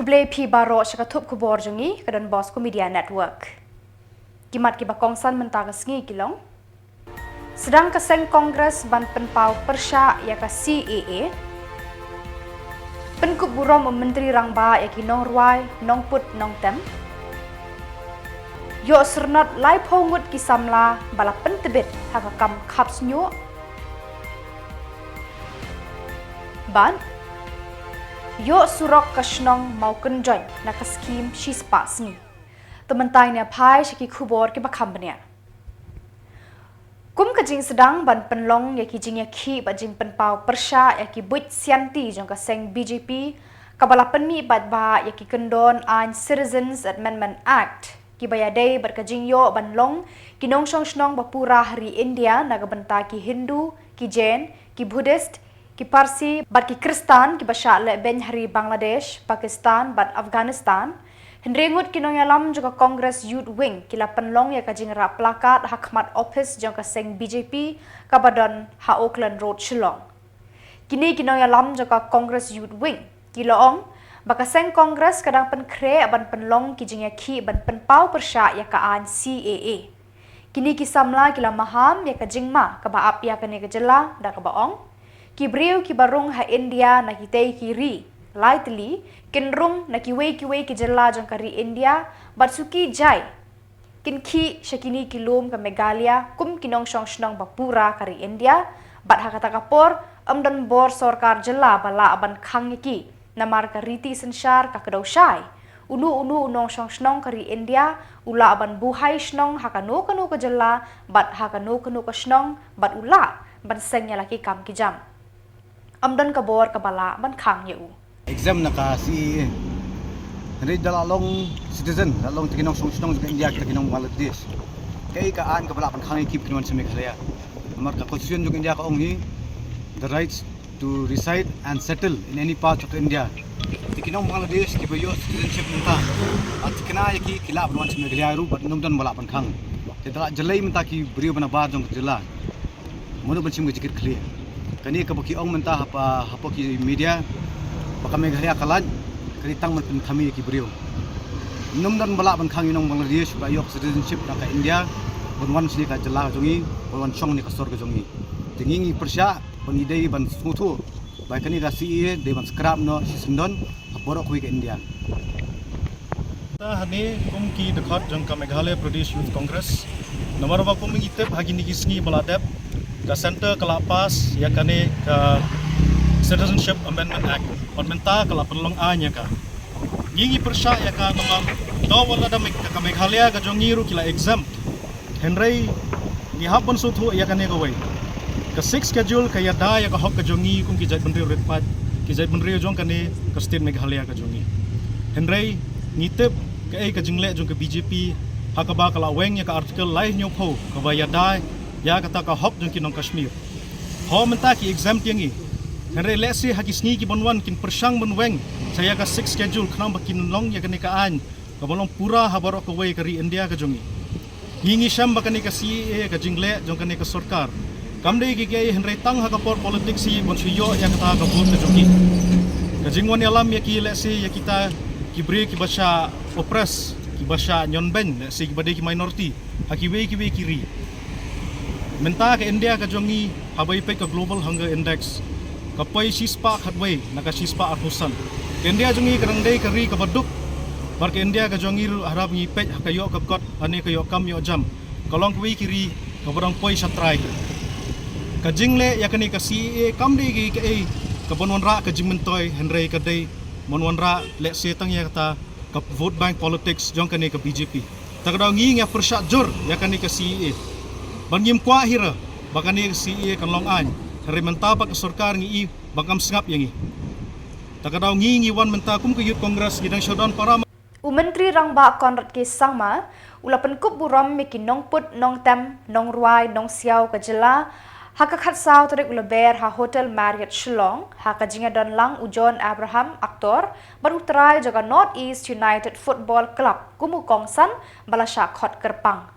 Kublai pi baro syakatup Khuborjylla ke donbosco media network. Kimat ki bakongsan mentagas ngi kilong. Sedang keseng kongres ban penpau persya ya ka CAA. Penkup burom menteri rangba ya ki nong ruai nong put nong tem. Yo sernat lai pongut ki Samla bala pentebit hakakam kaps nyo. Ban Yo surok kasnong mau kenjoy na kaskim shispa sni. Tementai ni pai syaki Khubor ki bakambnya. Kum kajing sedang ban penlong ya ki jing ya ki bajing penpau persya ya ki buit sianti jong kaseng BJP kabala penmi bat ba ya ki kendon an Citizens Amendment Act ki bayadai berkajing yo banlong ki nong snong bapura hari India naga benta ki Hindu ki Jain ki Buddhist ki Parsi bat ki Kristan ki basya Lber hari Bangladesh, Pakistan bat Afghanistan. Hendrengut kinong yalam juga Kongres Youth Wing kila penlong ya kajing ra plakat hakmat office jong kaseng BJP kabadon ha Auckland Road Shillong. Kini kinong yalam juga Kongres Youth Wing kiloong bakaseng Kongres kadang penkre ban penlong kijing ya ki ban penpau persya ya kaan CAA. Kini ki Samla kila maham ya kajing ma kabaap ya kani ke Jylla da kabaong. Kibriu ki barung ha India na kitei kiri lightly kinrung na kiwei ki Jylla jong kari India batsuki jai kin ki syakini kilum ka Meghalaya kum kinong snong bapura kari India bat hakata kapor amdan bor sorkar Jylla bala aban khang ki namar ka riti sensyar ka kedau syai unu unong snong kari India ula aban buhai snong hakano kanu ka Jylla bat hakano kanu ka snong bat ula ban sengnya laki kam ki jam amdan kabor kabala ban khang yu exam NAKA si hari dalalong citizen dalalong tikinong song juga India tikinong Bangladesh kay kaan kabala ban khang ekip kinuan sa Meghalaya amar ka constitution juga India ka onghi the rights to reside and settle in any part of India tikinong Bangladesh ki bayo citizenship menta at tikina yaki kila ban sa Meghalaya ru bat nungdan bala ban khang tidala Jylla menta ki brio bana ba jong Jylla mono ban sim gijikit clear kani kabaki ong menta hapa ki media baka Meghalaya kalan kani tang man kami ki brio numdan bala ban khang yunong Bangladesh ba yok citizenship ka India bonwan sini ka Jylla jongi bonwan chong ni ka sor ka jongi tingingi persya ban idei ban smutu ba kani ka CAA de ban scrap no sisendon borok wi ka India ta hane kum ki dekat jong ka Meghalaya Pradesh Youth Congress nomor ba kum ngitep hagini kisngi baladep ka center ka lapas ya kane ka Citizenship Amendment Act parmenta ka penlong anya ka ngingi persya ya ka nomor do wala da ka Meghalaya ka jongiru kila exempt henry ni hapon suthu ya kane ka way ka 6 schedule ka yada ya ka hok ka jongi kum ki jai benri retpat ki jai benri jong kane ka state Meghalaya ka jongi henry ngitep ka ka jingle jong ka BJP hakaba kala weng ya ka article lai nyopho ka bayada ya kata ka hop jong kinong Kashmir ho menta ki exempt yangi henry lesi hakisni ki bonwan kin persyang bonweng saya ka 6 schedule khnam bakin long ya kani kaan ka bolong pura habaro ka way kari India ka jongi hingi syam bakani ka CAA ka jingle jong kani ka sarkar kamdei ki kay henry tang ha ka por politics si bonsuyo ya kata ka bot ka jongi ka jingwan alam ya ki lesi ya kita ki bre ki basha oppress ki basha nyonben lesi ki badai ki minority hakiwe ki we kiri menta ka India ka jongi habai pe ka global hunger index kapai sispa khatway naka sispa arhusan India jongi karangdei kari ka baduk bar ka India ka jongi harap ngi pet kayo ka kot ane kayo kam yo jam kalong kwi kiri ka barang poi satrai ka jingle yakani ka CAA kamdei gi ka e ka bonwanra ka jingmentoy henry ka dei monwanra let se tang ya kata ka vote bank politics jong kani ka BJP takadaw ngi nga persya jor yakani ka CAA bangim kwa hira bakani CAA kan long an hari mentapa ka sarkar ngi bakam sngap yangi takadaw ngi wan menta kum ka youth congress gidang showdown para Menteri rangba Konrad ke Sangma ula penkup buram mi kinong put nong tem nong ruai nong siau ka Jylla haka khatsau tarik Lber ha hotel Marriott Shillong haka jinga don lang ujon Abraham aktor baru terai jaga North East United Football Club kumu kongsan balasya khot kerpang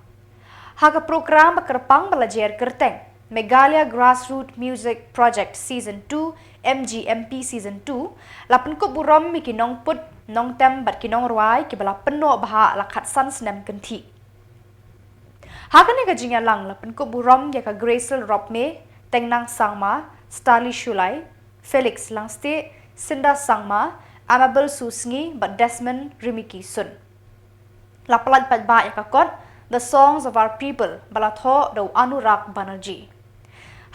haka program kerpang balajer kerteng Meghalaya Grassroots Music Project Season 2 MGMP Season 2 lapan Khuborom mi kinong put nong tem bat kinong ruai ki bala peno baha lakat san senem kenti. Hakane ka jingya lang lapan Khuborom ya ka Gracel Ropme, Tengnang Sangma, Starly Shulai, Felix Langste, Sinda Sangma, Amabel Susngi bat Desmond Rimiki Sun. Lapalat pat ba ya ka kot The Songs of Our People balatho do Anurag Banerjee.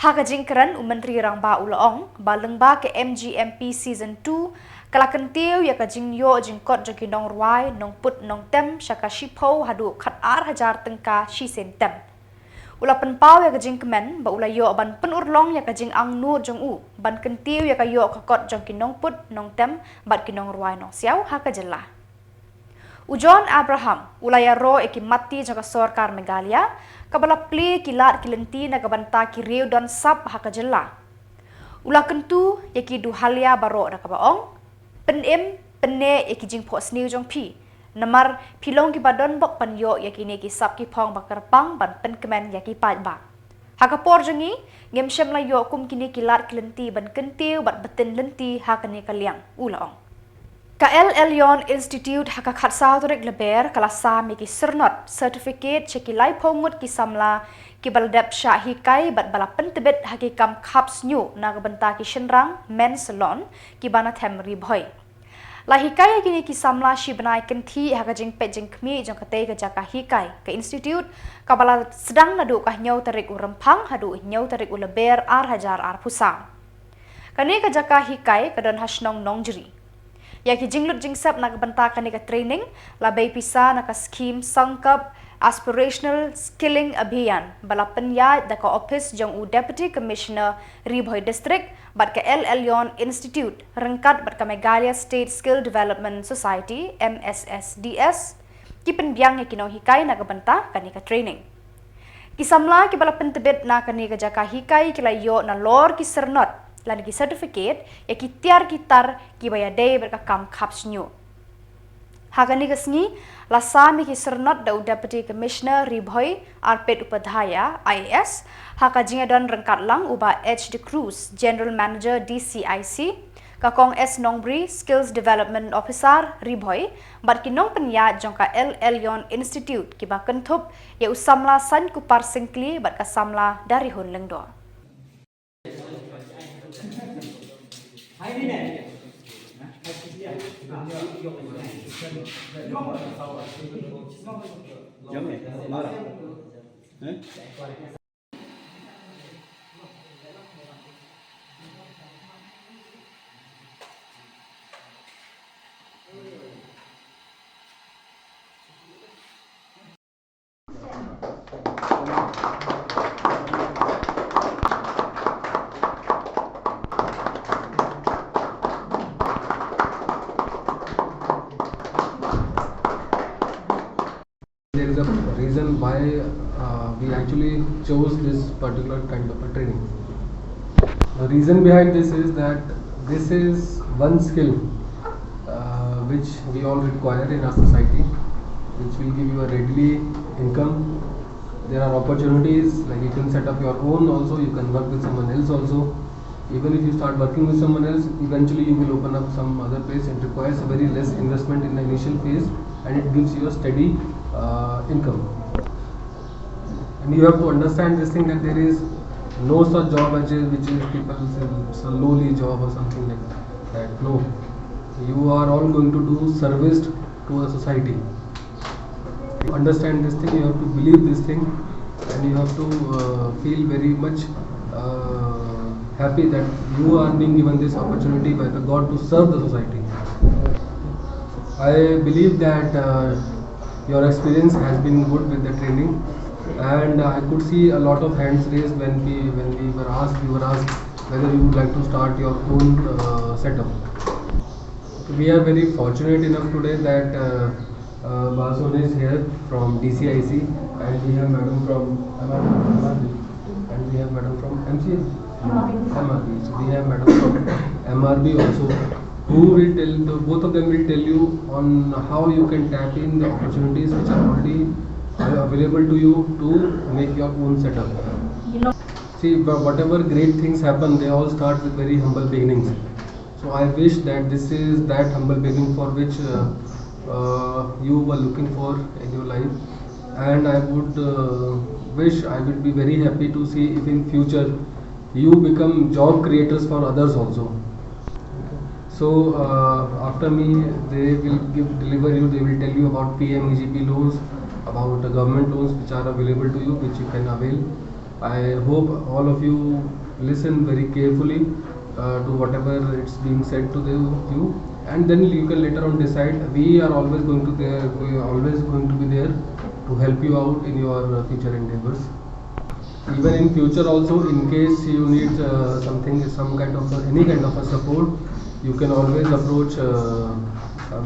Haka jingkran Menteri Rang Ba Ulaong baleng ba ke MGMP Season 2 kalakan tiu ya ka jingyo jingkot joginong ruai nong put nong tem syaka shipo hadu khat ar hajar tengka shisen tem. Ula penpau ya ka jingkemen ba ula yo ban penurlong ya ka jing ang nur jong u ban kentiu ya ka yo ka kot joginong put nong tem bat kinong ruai nong siau haka Jylla. Ujon Abraham ulaya ro eki mati jaka sorkar Meghalaya kabala pli kilat kilenti na kabanta ki riu dan sab haka Jylla. Ula kentu yaki du halia baro na kabaong penem penne yaki jing po sniu jong pi namar pilong ki badon bok panyo yaki ne ki sab ki pong bakar pang ban pen kemen yaki pat ba. Haka por jongi ngem shem la yo kum kini kilat kilenti ban kentiu bat betin lenti haka ne kaliang ulaong. KL Institute haka khatsa turik Lber kalasa mi ki sernot certificate cheki lai pomut ki Samla ki baldep sha hikai bat bala pentebet haki kam khaps new na benta ki shenrang men salon ki bana them ribhoi la hikai kini ki Samla shi banai kenti haka jing pet jing khmi jong kate ka jaka hikai ke institute ka bala sedang nadu ka nyau tarik urempang hadu nyau tarik Lber ar hajar ar pusang kani ka jaka hikai kadon hasnong nongjri yaki jinglut jingsap nak bentakan ka training labai pisa nak scheme sangkap aspirational skilling abhiyan bala penya daka office jong u deputy commissioner Ribhoi district bat ka Institute rengkat bat ka Meghalaya State Skill Development Society MSSDS ki penbiang yaki nong hikai nak benta kan ka training ki Samla ki bala pentebet na kan ka jaka hikai kilayo na lor ki sernot lan ki certificate ya ki tiar kitar ki baya day berkakam kaps new. Hakani kasni lasami ki sernot da deputy commissioner Ribhoi Peit upadhaya IAS haka jinga don rengkat lang uba H de Cruz general manager DCIC kakong S Nongbri skills development officer Ribhoi bat kinong penya jongka Institute ki ba kentup ya usamla san kupar singkli bat ka Samla dari hun lengdo. There is a reason why we actually chose this particular kind of a training. The reason behind this is that this is one skill which we all require in our society, which will give you a readily income. There are opportunities like you can set up your own also, you can work with someone else also. Even if you start working with someone else, eventually you will open up some other place. It requires a very less investment in the initial phase and it gives you a steady income. And you have to understand this thing that there is no such job which is people say lowly job or something like that. No, you are all going to do service to a society. You understand this thing, you have to believe this thing, and you have to feel very much happy that you are being given this opportunity by the God to serve the society. I believe that your experience has been good with the training, and I could see a lot of hands raised when we were asked whether you would like to start your own setup. We are very fortunate enough today that Bosco is here from DCIC, and we have madam from MRB, and we have madam from MRB. So we have madam from MRB also, who will tell, both of them will tell you on how you can tap in the opportunities which are already available to you to make your own setup. see, whatever great things happen, they all start with very humble beginnings. So I wish that this is that humble beginning for which you were looking for in your life, and I would wish, I would be very happy to see if in future you become job creators for others also. So after me, they will deliver you. They will tell you about PM-EGP loans, about government loans which are available to you, which you can avail. I hope all of you listen very carefully to whatever it's being said to you, and then you can later on decide. We are always going to be there to help you out in your future endeavors. Even in future also, in case you need any kind of a support, you can always approach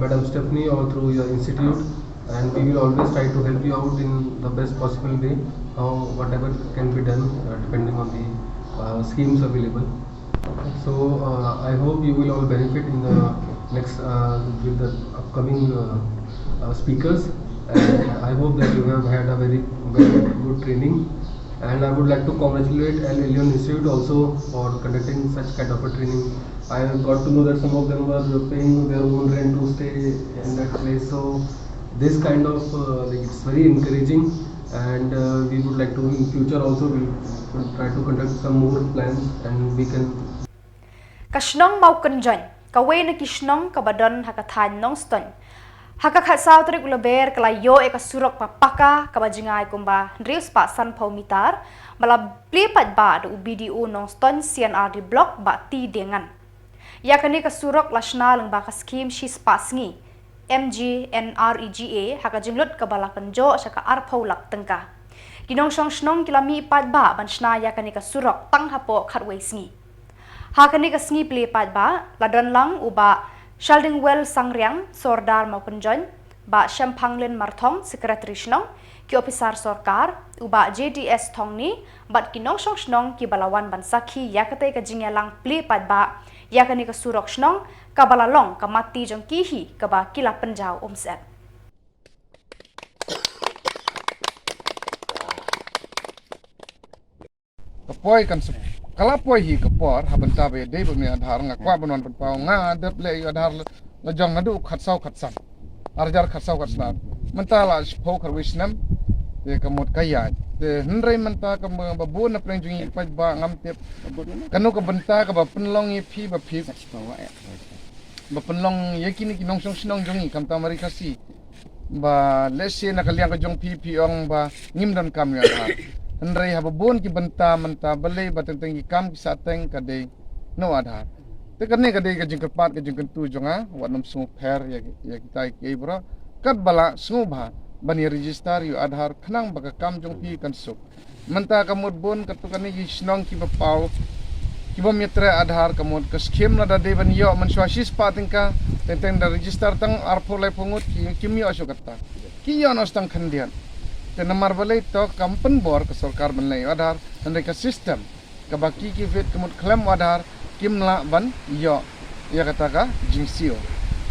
Madam Stephanie or through your institute, and we will always try to help you out in the best possible way, whatever can be done depending on the schemes available. So I hope you will all benefit in the next with the upcoming speakers, and I hope that you have had a very good training. And I would like to congratulate Al Ilion Institute also for conducting such kind of a training. I got to know that some of them were paying their own rent to stay in that place. So this kind of it's very encouraging, and we would like to in future also we will try to conduct some more plans, and we can. Kashnong mau kenjoin, kawe na kishnong kabadon hakathan nong ston. Hakakhat sautrik Lber kalayo eka surok papaka kabajingai kumba drius pa san paumitar malah plepat ba do BDO nong ston CNRD block ba ti dengan. Ya kani ka surok lasna lang ba ka scheme shis pasngi MGNREGA hakajinglut kabala kanjo saka arpau lak tengka. Kinong shnong kilami pat ba bansna ya kani ka surok tang hapo khatwei sngi. Hakani ka sngi plepat ba ladon lang uba Shilding Well Sangriang, Sordar mau penjon, ba Shampanglin Marthong, Sekretari Shnong, ki Ofisar Sorkar, uba JDS Thong ni, bat kinong shong shnong ki balawan bansaki yakate ka jingelang pli pad ba, yakani ka surok shnong, ka balalong ka mati jong kihi, ka ba kila penjau omset. Kapoi kan kalau poi hi kapor haban tabe de bumi adhar ngakwa banon pau nga dep le adhar la jong ngadu khatsau khatsan arjar khatsau khatsna mentala spok karwisnam de kamot kaya de hnrei menta kam babu na preng jungi pai ba ngam tep kanu ka benta ka ba penlong ye phi ba phi ba penlong ye kini kinong song sinong jungi kam ta mari kasi ba lese na kaliang ka jong phi ong ba ngim don kam ya adhar Andrei hababun ki benta menta balai batenteng ki kam ki sateng kadai no adhar. Te karne kadai ka jingkat pat ka jingkat tu jonga watnam sungu per ya kita ki bro kat bala sungu bha bani register yu adhar khnang baka kam jong pi kan suk. Menta kamut bun katukani ki snong ki bapau ki bom mitra adhar kamut ka scheme na da de ban yo man swasis pating ka tenteng da register tang arpo lai pungut ki mi asukata. Ki yo nos tang khandian. Te namar balai to kampen bor ke sarkar banlai adhar dan ka sistem ka baki ki vet kemut klaim adhar kimla ban yo ya kata ka jingsio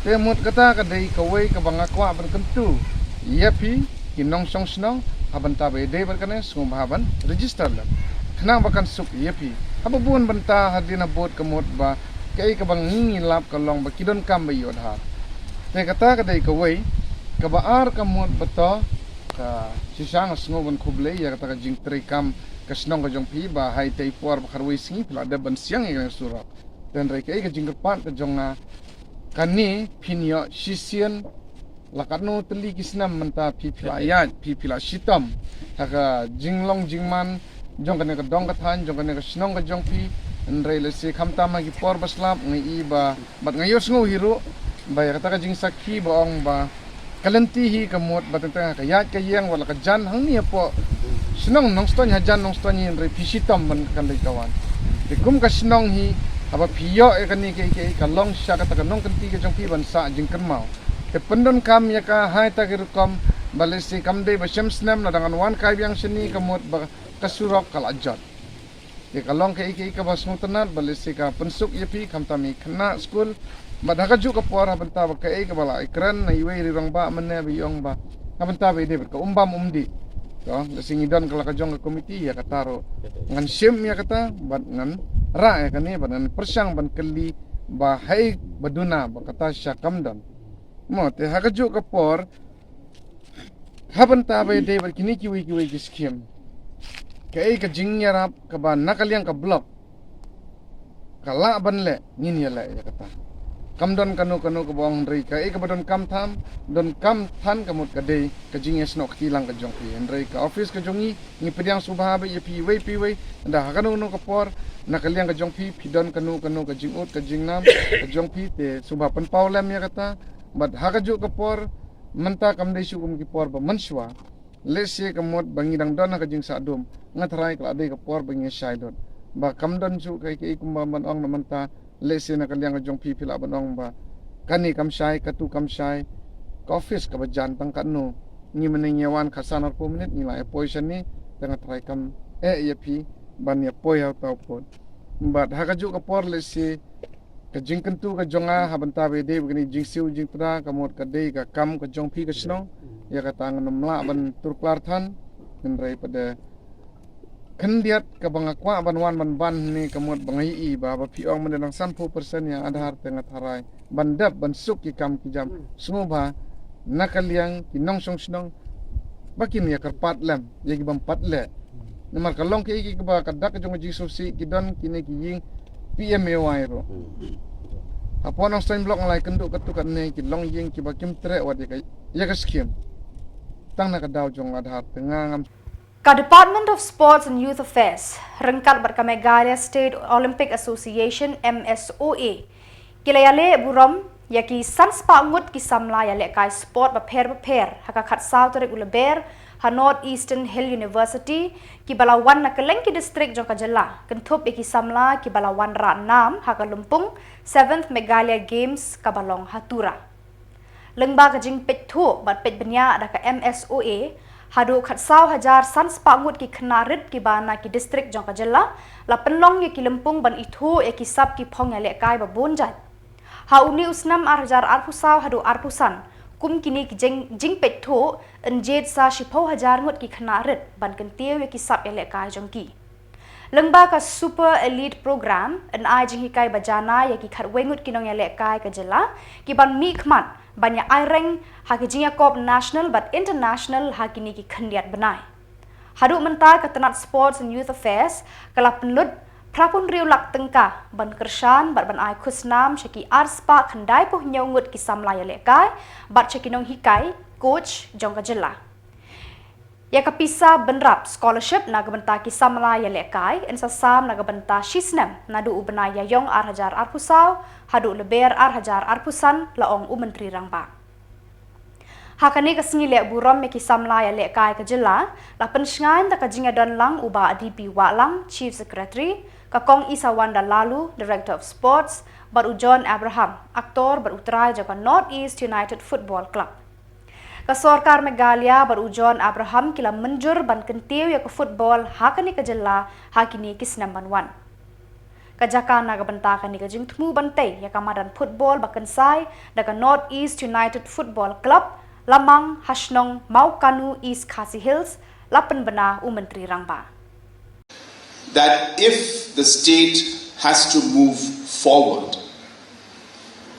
te mut kata ka dei ka wei ka banga kwa ban kentu yapi kinong song snong haban ta be dei ban kane sum haban register lam khnang bakan suk yapi hababun banta hadina bot kemut ba kai ka bang ngi lap ka long ba kidon kam ba yo adhar te kata ka dei ka wei ka baar kamut bato ka sisang sngoban khuble ya kata jing trikam ka snong ka jong pi ba hai tai por ba kharwei singi pla da ban siang ngi surat dan rei kai ka jing pan ka jonga kani pinyo sisian lakano teli kisnam menta pi pila ya pi pila sitam ka jinglong jingman jong ka dong ka than jong ka snong ka jong pi dan rei le se khamta ma ki por baslap ngi ba bat ngayos ngo hiro ba ya kata ka jing sakhi ba ong ba kalanti hi kamot batentang kayat kayang wala ka jan hang niya po sinong nong ston hajan nong ston yin re pisitam man kan lay kawan de kum ka sinong hi haba piyo e kani ke kalong sya ka takanong kanti ka jong pi bansa jing kanmao te pendon kam ya ka hai ta ki rukom balesi kam de ba shamsnam na dangan wan kai yang sini kamot ba kasurok kalajat de kalong ke ka basmo tanat balesi ka pensuk yapi kamtami khna school Madaka juga por habenta ba kai ka bala ikran na iwe rirang ba manne biyong ba habenta ba ide ka umbam umdi to lesingidon kala kajong ke komiti ya kataro ngan sim ya kata bat ngan ra ya kani bat ngan persang ban keli ba hai baduna ba kata syakamdan mo te hakaju kapor haban ta bai de bat kini kiwi skim kai ka jingnya rap ka ba nakaliang ka blok kala ban le ngin ya le ya kata kamdon kanu ke bawang rei ka ka badon kam tham don kam than kamut ka dei ka jingnya snok tilang ka jong pi rei ka office ka jongi ni pediang subha ba ye pi wei nda hakanu no kapor nakaliang ka jong pi pidon kanu ka jingut ka jingnam ka jong pi te subha pen paulem ya kata bat hakaju kapor menta kam dei sukum ki por ba manswa lese kamot bangidang don ka jing sadum ngatrai ka ade kapor bangi shaidon ba kamdon su kai kumba man ong menta lese na kaliang jong pi pila banong ba kani kam shai katu kam shai ka office ka bajan tang kanu ni mening yawan khasan or minute ni la poison ni tengah try kam ye pi ban ya poi au tau pot but hakaju ka por lese ka jing kentu ka jonga habanta be de begini jing siu jing tra kamot ka de ka kam ka jong pi ka snong ya ka tang namla ban turklar than nrai pada kendiat ka bangakwa ban ni kamot bangai i ba pi ong menang 10% yang adhar tengah tharai bandap ban suk ki kam ki jam sumuba nakaliang ki nong song snong bakin ya karpat lam ya ki bam pat le namar kalong ki ki ba kadak jong ji susi ki don kini ki ying PMAY ro apon ang sign block ngalai kenduk ketukan ne ki long ying ki ba kim tre wat ya ka skim tang na ka daw jong adhar tengah ngam Ka Department of Sports and Youth Affairs, rengkat berka Meghalaya State Olympic Association MSOA. Kilayale burom yaki sanspa ngut ki Samla yale kai sport baper haka khat South Lber ha North Eastern Hill University ki balawan na keleng ki district jong ka Jylla kentup ki Samla ki balawan ra nam haka lumpung 7th Meghalaya Games ka balong hatura. Lengba ka jing pet thu bat pet benya ada ka MSOA hadu khat 1,000 sanspa ngut ki knarit ki bana ki district jong ka Jylla la penlong ki lempung ban ithu ki sab ki phong yale kai ba bonjat ha uni usnam 4,000 arpusaw hadu arpusan kum kini ki jing pet thu enjet sa 10,000 ngut ki knarit ban kentiu ki sab yale kai jong ki lengba ka super elite program an ai jing kai bajana ki khat wengut ki nong yale kai ka Jylla ki ban mi khmat banyak aireng haki jingya kop national but international haki ni ki khendiat banai hadu mentar ka tenat sports and youth affairs kala penlut prapun riu lak tengka ban kersan bat ban ai khusnam shaki arspa khandai puh nyaungut ki Samla ya lekai bat shaki nong hikai coach jong ka Jylla ya kapisa benrap scholarship naga benta ki Samla ya lekai ensa sam naga benta shisnam nadu ubna ya yong 4,000 arpusaw hadu Lber 4,000 arpusan laong menteri rangba hakani kasngi le burom me ki Samla ya lekai ka Jylla la pensngan ta ka jinga don lang uba DP Walang chief secretary ka kong Isawanda Lalu director of sports baru John Abraham aktor berutrai jaka North East United Football Club ka Sorkar Meghalaya baru John Abraham kila menjur ban kentiu ya ke football hakani ka Jylla hakini kisnam banwan ka jaka naga bentakan ni ka jing tmu bantai ya kamadan football bakensai daga North East United Football Club lamang hasnong mau kanu East Khasi Hills lapen bena menteri rangba that if the state has to move forward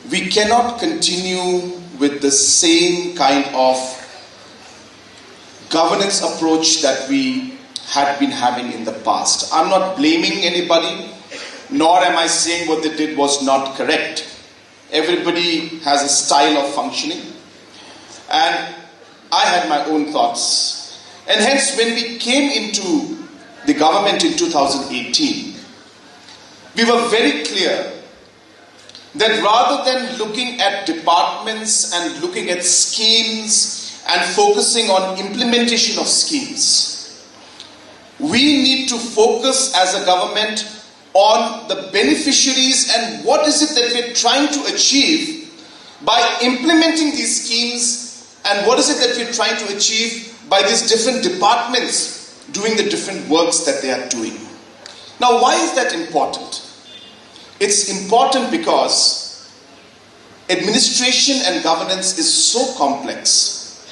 we cannot continue with the same kind of governance approach that we had been having in the past. I'm not blaming anybody, nor am I saying what they did was not correct. Everybody has a style of functioning, and I had my own thoughts. And hence, when we came into the government in 2018, we were very clear that rather than looking at departments and looking at schemes and focusing on implementation of schemes, we need to focus as a government on the beneficiaries and what is it that we're trying to achieve by implementing these schemes and what is it that we're trying to achieve by these different departments doing the different works that they are doing. Now, why is that important? It's important because administration and governance is so complex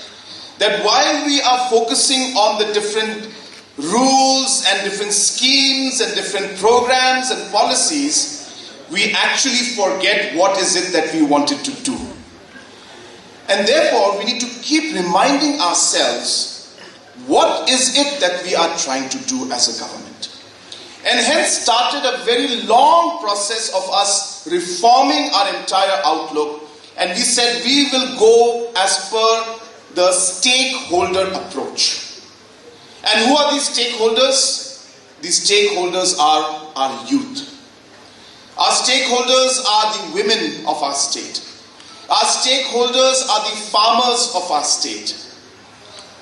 that while we are focusing on the different rules and different schemes and different programs and policies, we actually forget what is it that we wanted to do. And therefore, we need to keep reminding ourselves, what is it that we are trying to do as a government? And hence started a very long process of us reforming our entire outlook. And we said we will go as per the stakeholder approach. And who are these stakeholders? These stakeholders are our youth. Our stakeholders are the women of our state. Our stakeholders are the farmers of our state.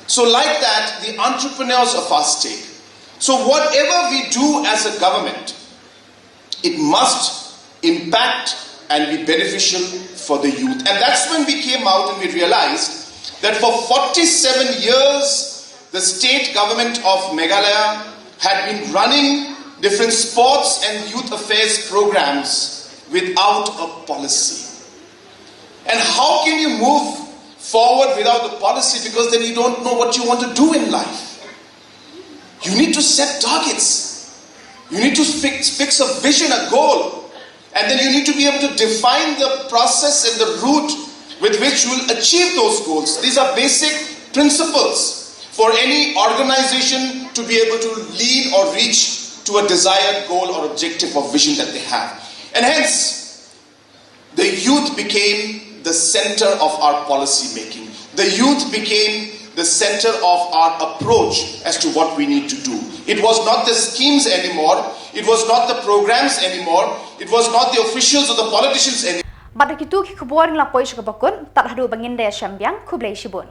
So like that, the entrepreneurs of our state. So whatever we do as a government, it must impact and be beneficial for the youth. And that's when we came out and we realized that for 47 years, the state government of Meghalaya had been running different sports and youth affairs programs without a policy. And how can you move forward without a policy? Because then you don't know what you want to do in life. You need to set targets. You need to fix a vision, a goal. And then you need to be able to define the process and the route with which you will achieve those goals. These are basic principles for any organization to be able to lead or reach to a desired goal or objective or vision that they have. And hence, the youth became the center of our policy making. The youth became the center of our approach as to what we need to do. It was not the schemes anymore. It was not the programs anymore. It was not the officials or the politicians anymore. Pada kitu ki Khubor ngla poi shka bakun tat hadu bangin de shambyang khublei shibun.